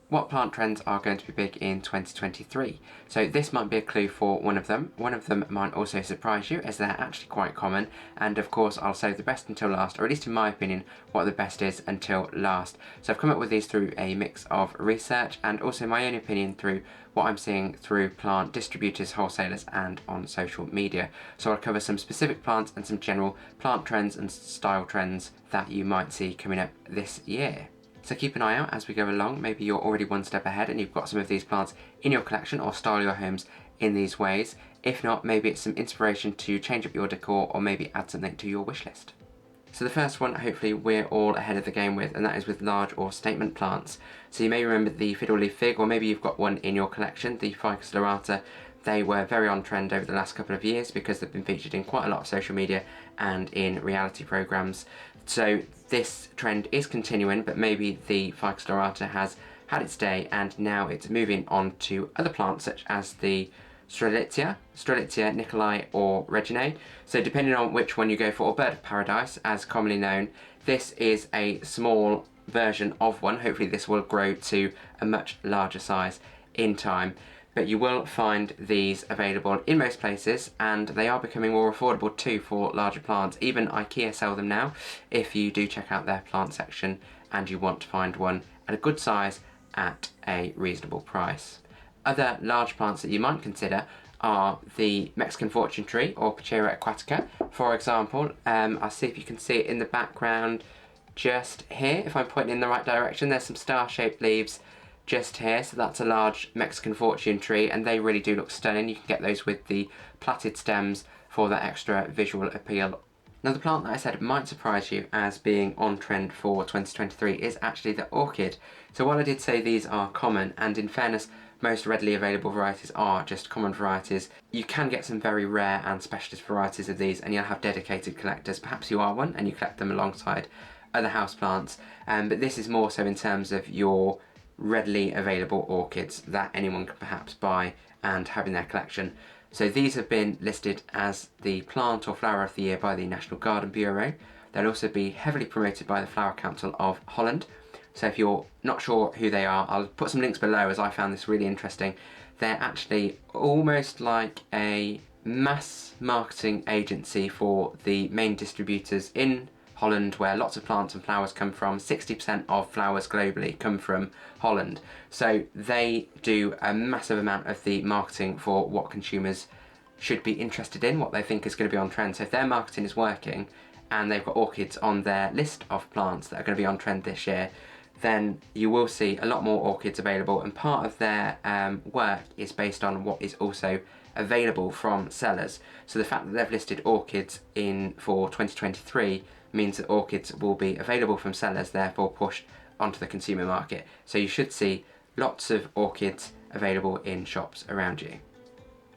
what plant trends are going to be big in 2023. So this might be a clue for one of them. One of them might also surprise you, as they're actually quite common, and of course I'll save the best until last, or at least in my opinion what the best is until last. So I've come up with these through a mix of research and also my own opinion through what I'm seeing through plant distributors, wholesalers and on social media. So I'll cover some specific plants and some general plant trends and style trends that you might see coming up this year. So keep an eye out as we go along. Maybe you're already one step ahead and you've got some of these plants in your collection or style your homes in these ways. If not, maybe it's some inspiration to change up your decor or maybe add something to your wish list. So the first one, hopefully we're all ahead of the game with, and that is with large or statement plants. So you may remember the fiddle leaf fig, or maybe you've got one in your collection, the Ficus lyrata. They were very on trend over the last couple of years because they've been featured in quite a lot of social media and in reality programs. So this trend is continuing, but maybe the Ficus lyrata has had its day and now it's moving on to other plants such as the Strelitzia, Nicolai or Reginae. So depending on which one you go for, or bird of paradise as commonly known, this is a small version of one. Hopefully this will grow to a much larger size in time. But you will find these available in most places, and they are becoming more affordable too for larger plants. Even IKEA sell them now if you do check out their plant section and you want to find one at a good size at a reasonable price. Other large plants that you might consider are the Mexican fortune tree or Pachera aquatica, for example. I'll see if you can see it in the background just here. If I'm pointing in the right direction, there's some star-shaped leaves just here, so that's a large Mexican fortune tree, and they really do look stunning. You can get those with the plaited stems for that extra visual appeal. Now the plant that I said might surprise you as being on trend for 2023 is actually the orchid. So while I did say these are common, and in fairness most readily available varieties are just common varieties, you can get some very rare and specialist varieties of these and you'll have dedicated collectors. Perhaps you are one and you collect them alongside other houseplants, but this is more so in terms of your readily available orchids that anyone can perhaps buy and have in their collection. So these have been listed as the plant or flower of the year by the National Garden Bureau. They'll also be heavily promoted by the Flower Council of Holland. So if you're not sure who they are, I'll put some links below as I found this really interesting. They're actually almost like a mass marketing agency for the main distributors in Holland, where lots of plants and flowers come from. 60% of flowers globally come from Holland. So they do a massive amount of the marketing for what consumers should be interested in, what they think is going to be on trend. So if their marketing is working and they've got orchids on their list of plants that are going to be on trend this year, then you will see a lot more orchids available, and part of their work is based on what is also available from sellers. So the fact that they've listed orchids in for 2023 means that orchids will be available from sellers, therefore pushed onto the consumer market. So you should see lots of orchids available in shops around you.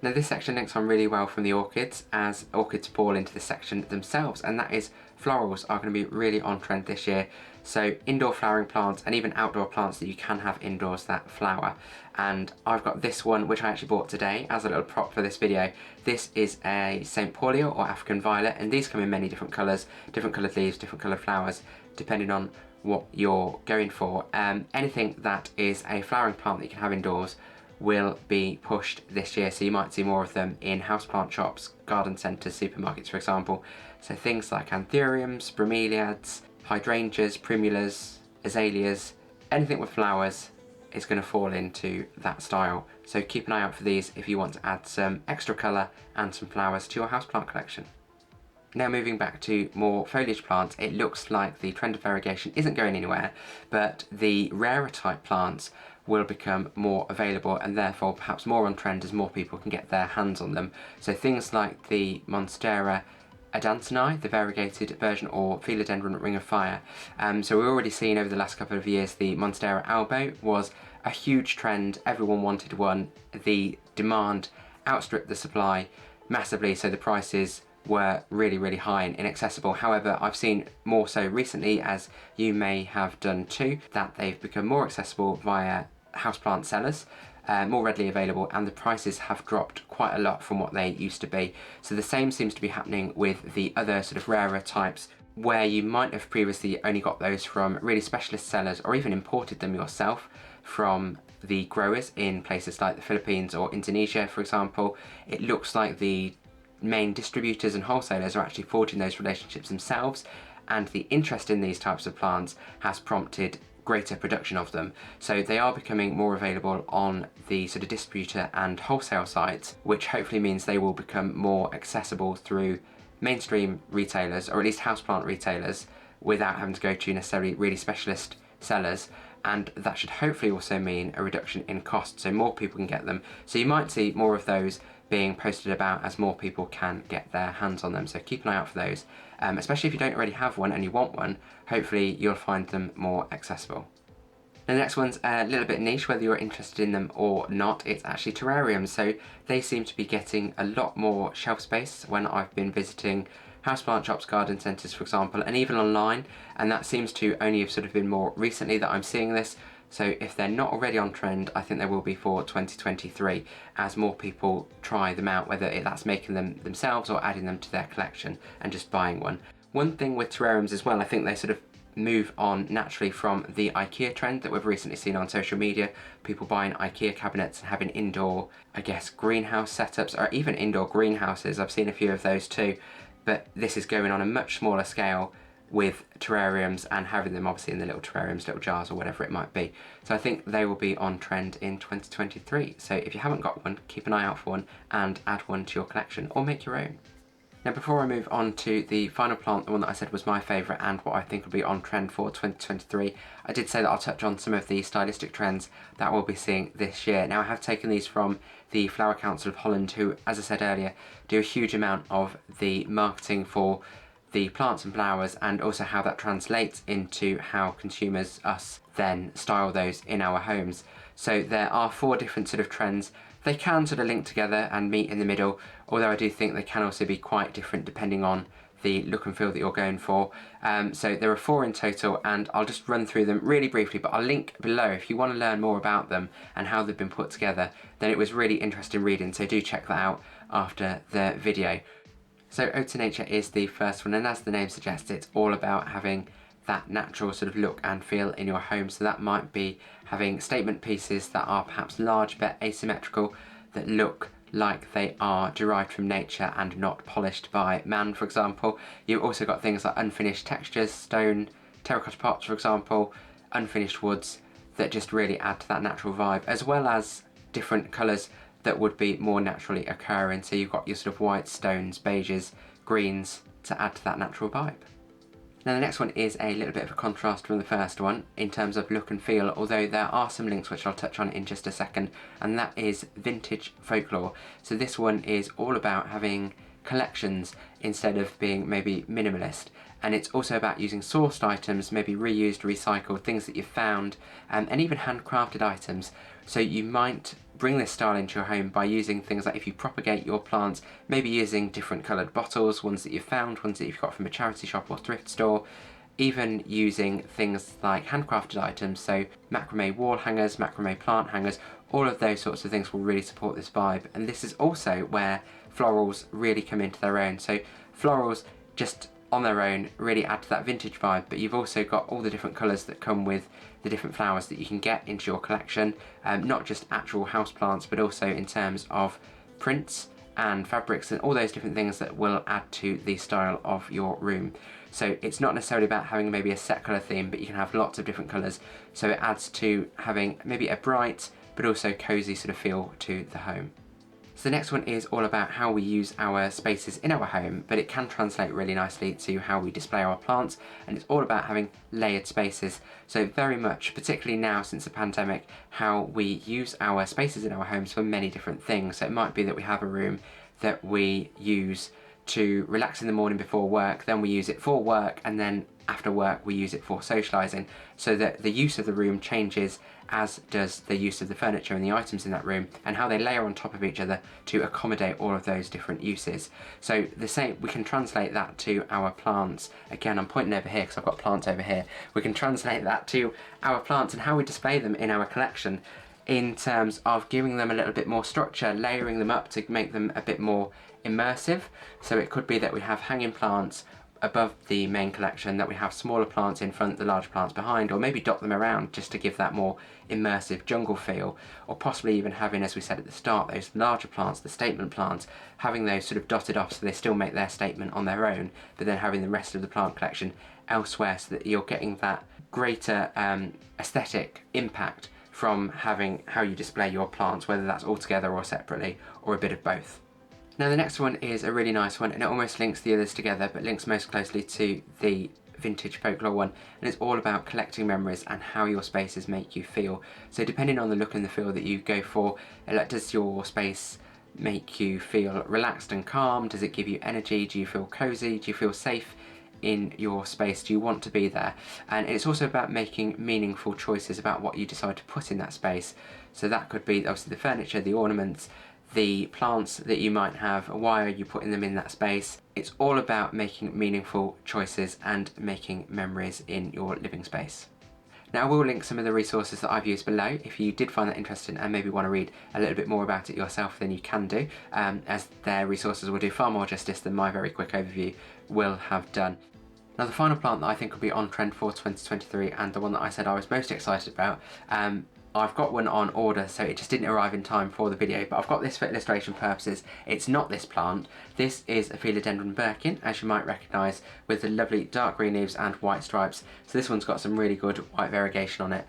Now this section links on really well from the orchids, as orchids fall into this section themselves, and that is florals are going to be really on trend this year. So indoor flowering plants and even outdoor plants that you can have indoors that flower. And I've got this one which I actually bought today as a little prop for this video. This is a St. Paulio or African violet, and these come in many different colours, different coloured leaves, different coloured flowers, depending on what you're going for. Anything that is a flowering plant that you can have indoors will be pushed this year, so you might see more of them in houseplant shops, garden centres, supermarkets for example. So things like anthuriums, bromeliads, hydrangeas, primulas, azaleas, anything with flowers is going to fall into that style. So keep an eye out for these if you want to add some extra colour and some flowers to your houseplant collection. Now moving back to more foliage plants, it looks like the trend of variegation isn't going anywhere, but the rarer type plants will become more available and therefore perhaps more on trend as more people can get their hands on them. So things like the Monstera adanseni, the variegated version, or Philodendron ring of fire. So we've already seen over the last couple of years the Monstera albo was a huge trend, everyone wanted one, the demand outstripped the supply massively, so the prices were really high and inaccessible. However, I've seen more so recently, as you may have done too, that they've become more accessible via houseplant sellers, more readily available, and the prices have dropped quite a lot from what they used to be. So the same seems to be happening with the other sort of rarer types, where you might have previously only got those from really specialist sellers or even imported them yourself. from the growers in places like the Philippines or Indonesia, for example. It looks like the main distributors and wholesalers are actually forging those relationships themselves, and the interest in these types of plants has prompted greater production of them. So they are becoming more available on the sort of distributor and wholesale sites, which hopefully means they will become more accessible through mainstream retailers, or at least houseplant retailers, without having to go to necessarily really specialist sellers. And that should hopefully also mean a reduction in cost, so more people can get them. So you might see more of those being posted about as more people can get their hands on them. So keep an eye out for those, especially if you don't already have one and you want one. Hopefully you'll find them more accessible. The next one's a little bit niche, whether you're interested in them or not. It's actually terrariums. So they seem to be getting a lot more shelf space when I've been visiting houseplant shops, garden centres for example, and even online, and that seems to only have sort of been more recently that I'm seeing this. So if they're not already on trend, I think they will be for 2023 as more people try them out, whether that's making them themselves or adding them to their collection and just buying one. One thing with terrariums as well, I think they sort of move on naturally from the IKEA trend that we've recently seen on social media, people buying IKEA cabinets and having indoor, I guess, greenhouse setups, or even indoor greenhouses. I've seen a few of those too, but this is going on a much smaller scale with terrariums and having them obviously in the little terrariums, little jars or whatever it might be. So I think they will be on trend in 2023. So if you haven't got one, keep an eye out for one and add one to your collection or make your own. Now before I move on to the final plant, the one that I said was my favourite and what I think will be on trend for 2023, I did say that I'll touch on some of the stylistic trends that we'll be seeing this year. Now I have taken these from the Flower Council of Holland, who, as I said earlier, do a huge amount of the marketing for the plants and flowers, and also how that translates into how consumers, us, then style those in our homes. So there are 4 different sort of trends. They can sort of link together and meet in the middle, although I do think they can also be quite different depending on the look and feel that you're going for. So there are 4 in total, and I'll just run through them really briefly, but I'll link below if you want to learn more about them and how they've been put together. Then it was really interesting reading, so do check that out after the video. So OTA Nature is the first one, and as the name suggests, it's all about having that natural sort of look and feel in your home. So that might be having statement pieces that are perhaps large but asymmetrical, that look like they are derived from nature and not polished by man, for example. You've also got things like unfinished textures, stone, terracotta pots, for example, unfinished woods that just really add to that natural vibe, as well as different colours that would be more naturally occurring. So you've got your sort of white stones, beiges, greens to add to that natural vibe. Now the next one is a little bit of a contrast from the first one in terms of look and feel, although there are some links which I'll touch on in just a second, and that is vintage folklore. So this one is all about having collections instead of being maybe minimalist, and it's also about using sourced items, maybe reused, recycled, things that you've found, and even handcrafted items. So you might bring this style into your home by using things like, if you propagate your plants, maybe using different coloured bottles, ones that you've found, ones that you've got from a charity shop or thrift store, even using things like handcrafted items, so macrame wall hangers, macrame plant hangers, all of those sorts of things will really support this vibe. And this is also where florals really come into their own. So florals just on their own really add to that vintage vibe, but you've also got all the different colours that come with the different flowers that you can get into your collection, not just actual houseplants, but also in terms of prints and fabrics and all those different things that will add to the style of your room. So it's not necessarily about having maybe a set colour theme, but you can have lots of different colours, so it adds to having maybe a bright but also cosy sort of feel to the home. So the next one is all about how we use our spaces in our home, but it can translate really nicely to how we display our plants, and it's all about having layered spaces. So very much, particularly now since the pandemic, how we use our spaces in our homes for many different things. So it might be that we have a room that we use to relax in the morning before work, then we use it for work, and then after work we use it for socialising, so that the use of the room changes as does the use of the furniture and the items in that room, and how they layer on top of each other to accommodate all of those different uses. So the same, we can translate that to our plants. Again, I'm pointing over here because I've got plants over here. We can translate that to our plants and how we display them in our collection, in terms of giving them a little bit more structure, layering them up to make them a bit more immersive. So it could be that we have hanging plants above the main collection, that we have smaller plants in front, the larger plants behind, or maybe dot them around just to give that more immersive jungle feel, or possibly even having, as we said at the start, those larger plants, the statement plants, having those sort of dotted off so they still make their statement on their own, but then having the rest of the plant collection elsewhere, so that you're getting that greater aesthetic impact from having how you display your plants, whether that's all together or separately, or a bit of both. Now the next one is a really nice one, and it almost links the others together, but links most closely to the vintage Folklore one, and it's all about collecting memories and how your spaces make you feel. So depending on the look and the feel that you go for, does your space make you feel relaxed and calm? Does it give you energy? Do you feel cozy? Do you feel safe in your space? Do you want to be there? And it's also about making meaningful choices about what you decide to put in that space. So that could be obviously the furniture, the ornaments, the plants that you might have. Why are you putting them in that space? It's all about making meaningful choices and making memories in your living space. Now I will link some of the resources that I've used below if you did find that interesting and maybe want to read a little bit more about it yourself, then you can do, as their resources will do far more justice than my very quick overview will have done. Now the final plant that I think will be on trend for 2023, and the one that I said I was most excited about, I've got one on order, so it just didn't arrive in time for the video, but I've got this for illustration purposes. It's not this plant. This is a Philodendron Birkin, as you might recognise, with the lovely dark green leaves and white stripes. So this one's got some really good white variegation on it.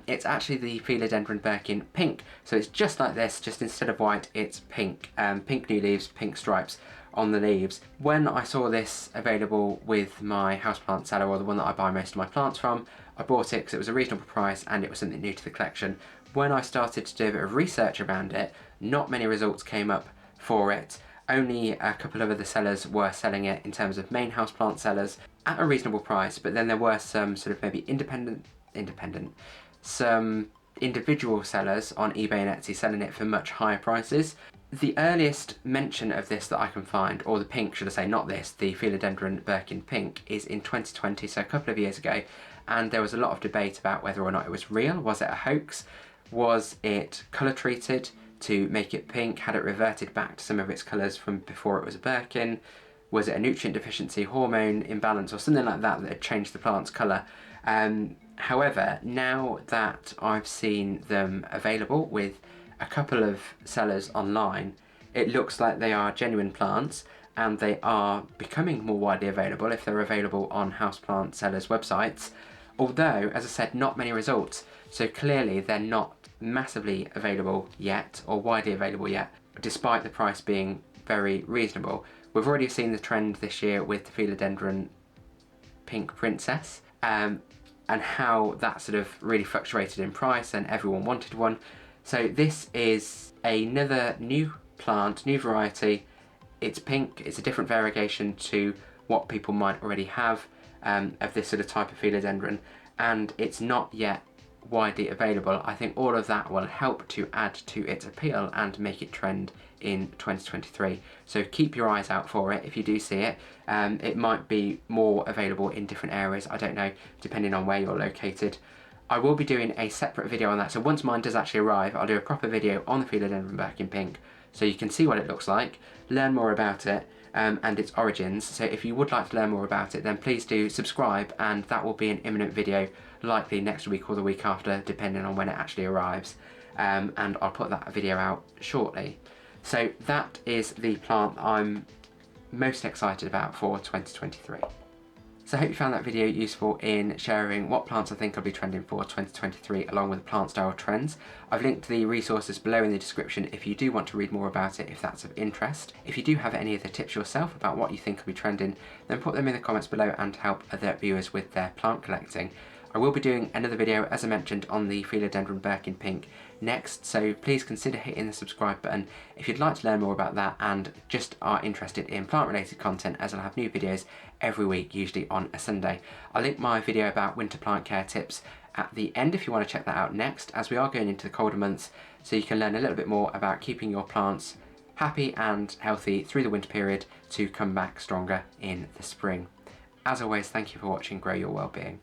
It's actually the Philodendron Birkin pink, so it's just like this, just instead of white, it's pink. Pink new leaves, pink stripes on the leaves. When I saw this available with my houseplant seller, or the one that I buy most of my plants from, I bought it because it was a reasonable price and it was something new to the collection. When I started to do a bit of research around it, not many results came up for it. Only a couple of other sellers were selling it in terms of main houseplant sellers at a reasonable price, but then there were some sort of maybe some individual sellers on eBay and Etsy selling it for much higher prices. The earliest mention of this that I can find, or the pink should I say, not this, the Philodendron Birkin pink, is in 2020, so a couple of years ago, and there was a lot of debate about whether or not it was real. Was it a hoax? Was it colour treated to make it pink? Had it reverted back to some of its colours from before it was a Birkin? Was it a nutrient deficiency, hormone imbalance, or something like that that had changed the plant's colour? However, now that I've seen them available with a couple of sellers online, it looks like they are genuine plants, and they are becoming more widely available if they're available on houseplant sellers' websites. Although, as I said, not many results, so clearly they're not massively available yet, or widely available yet, despite the price being very reasonable. We've already seen the trend this year with the Philodendron Pink Princess, and how that sort of really fluctuated in price and everyone wanted one. So this is another new plant, new variety. It's pink, it's a different variegation to what people might already have of this sort of type of Philodendron, and it's not yet widely available. I think all of that will help to add to its appeal and make it trend in 2023. So keep your eyes out for it if you do see it. It might be more available in different areas, I don't know, depending on where you're located. I will be doing a separate video on that, so once mine does actually arrive, I'll do a proper video on the Philodendron Birkin pink, so you can see what it looks like, learn more about it, and its origins. So if you would like to learn more about it, then please do subscribe, and that will be an imminent video, likely next week or the week after, depending on when it actually arrives, and I'll put that video out shortly. So that is the plant I'm most excited about for 2023. So I hope you found that video useful in sharing what plants I think will be trending for 2023 along with plant style trends. I've linked the resources below in the description if you do want to read more about it, if that's of interest. If you do have any of the tips yourself about what you think will be trending, then put them in the comments below and help other viewers with their plant collecting. I will be doing another video, as I mentioned, on the Philodendron Birkin pink next, so please consider hitting the subscribe button if you'd like to learn more about that and just are interested in plant related content, as I'll have new videos every week, usually on a Sunday. I'll link my video about winter plant care tips at the end if you want to check that out next, as we are going into the colder months, so you can learn a little bit more about keeping your plants happy and healthy through the winter period to come back stronger in the spring. As always, thank you for watching. Grow your well-being.